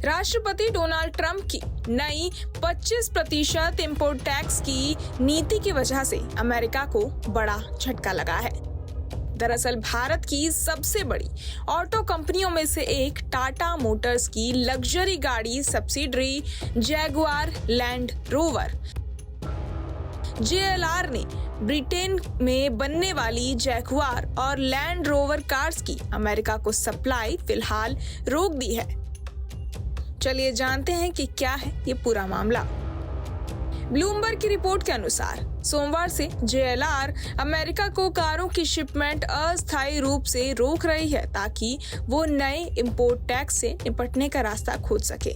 राष्ट्रपति Donald Trump की नई 25% इंपोर्ट टैक्स की नीति की वजह से अमेरिका को बड़ा झटका लगा है। दरअसल भारत की सबसे बड़ी ऑटो कंपनियों में से एक टाटा मोटर्स की लग्जरी गाड़ी subsidiary Jaguar land rover JLR ने ब्रिटेन में बनने वाली जैगुआर और लैंड रोवर कार्स की अमेरिका को सप्लाई फिलहाल रोक दी है। चलिए जानते हैं कि क्या है ये पूरा मामला। ब्लूमबर्ग की रिपोर्ट के अनुसार सोमवार से JLR अमेरिका को कारों की शिपमेंट अस्थायी रूप से रोक रही है ताकि वो नए इंपोर्ट टैक्स से निपटने का रास्ता खोज सके।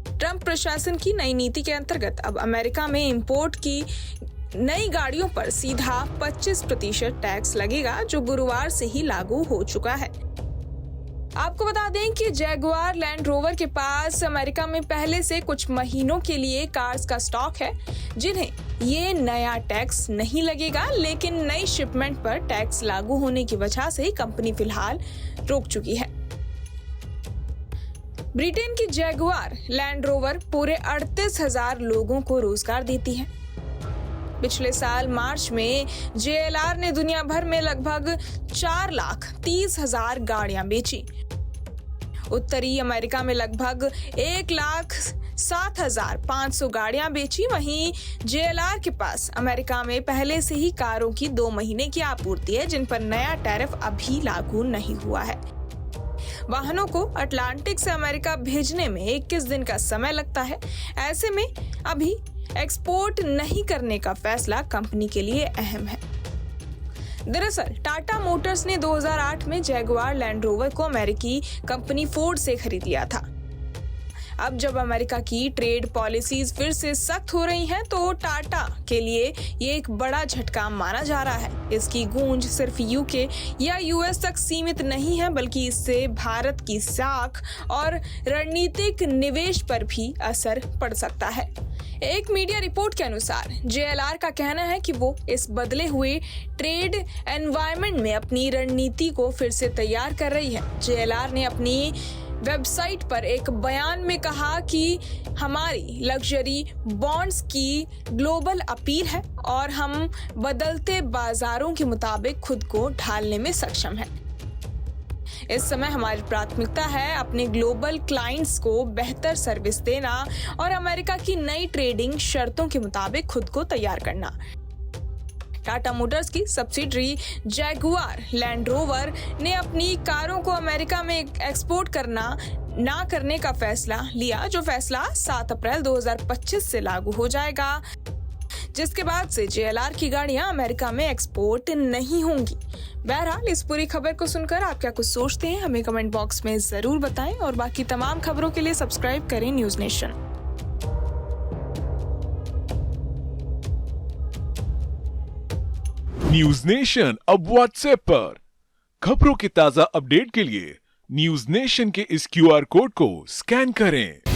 ट्रंप प्रशासन की नई नीति के अंतर्गत अब अमेरिका में इंपोर्ट की नई गाड़ियों पर सीधा 25% टैक्स लगेगा, जो गुरुवार से ही लागू हो चुका है। आपको बता दें कि जैगुआर लैंड रोवर के पास अमेरिका में पहले से कुछ महीनों के लिए कार्स का स्टॉक है, जिन्हें ये नया टैक्स नहीं लगेगा, लेकिन नई शिपमेंट पर टैक्स लागू होने की वजह से कंपनी फिलहाल रोक चुकी है। ब्रिटेन की जैगुआर लैंड रोवर पूरे 38,000 लोगों को रोजगार देती है। पिछले साल मार्च में JLR ने दुनिया भर में लगभग 4,30,000 गाड़ियां बेची। उत्तरी अमेरिका में लगभग 1,07,500 गाड़ियां बेची। वहीं JLR के पास अमेरिका में पहले से ही कारों की 2 महीने की आपूर्ति है, जिन पर नया टैरिफ अभी लागू नहीं हुआ है। वाहनों को अटलांटिक से अमेरिका भेजने में 21 दिन का समय लगता है। ऐसे में अभी एक्सपोर्ट नहीं करने का फैसला कंपनी के लिए अहम है। दरअसल टाटा मोटर्स ने 2008 में जैगुआर लैंड रोवर को अमेरिकी कंपनी फोर्ड से खरीद लिया था। अब जब अमेरिका की ट्रेड पॉलिसीज फिर से सख्त हो रही हैं, तो टाटा के लिए ये एक बड़ा झटका माना जा रहा है। इसकी गूंज सिर्फ UK या US तक सीमित नहीं है, बल्कि इससे भारत की साख और रणनीतिक निवेश पर भी असर पड़ सकता है। एक मीडिया रिपोर्ट के अनुसार JLR का कहना है कि वो इस बदले हुए ट्रेड एनवायरनमेंट में अपनी रणनीति को फिर से तैयार कर रही है। JLR ने अपनी वेबसाइट पर एक बयान में कहा कि हमारी लग्जरी बॉन्ड्स की ग्लोबल अपील है और हम बदलते बाजारों के मुताबिक खुद को ढालने में सक्षम हैं। इस समय हमारी प्राथमिकता है अपने ग्लोबल क्लाइंट्स को बेहतर सर्विस देना और अमेरिका की नई ट्रेडिंग शर्तों के मुताबिक खुद को तैयार करना। टाटा मोटर्स की सब्सिडरी जैगुआर लैंड रोवर ने अपनी कारों को अमेरिका में एक्सपोर्ट ना करने का फैसला लिया, जो फैसला 7 अप्रैल 2025 से लागू हो जाएगा, जिसके बाद से JLR की गाड़ियां अमेरिका में एक्सपोर्ट नहीं होंगी। बहरहाल इस पूरी खबर को सुनकर आप क्या कुछ सोचते हैं, हमें कमेंट बॉक्स में जरूर बताएं और बाकी तमाम खबरों के लिए सब्सक्राइब करें न्यूज़ नेशन। न्यूज़ नेशन अब व्हाट्सएप पर खबरों के ताजा अपडेट के लिए न्यूज़ नेशन के इस QR कोड को स्कैन करें।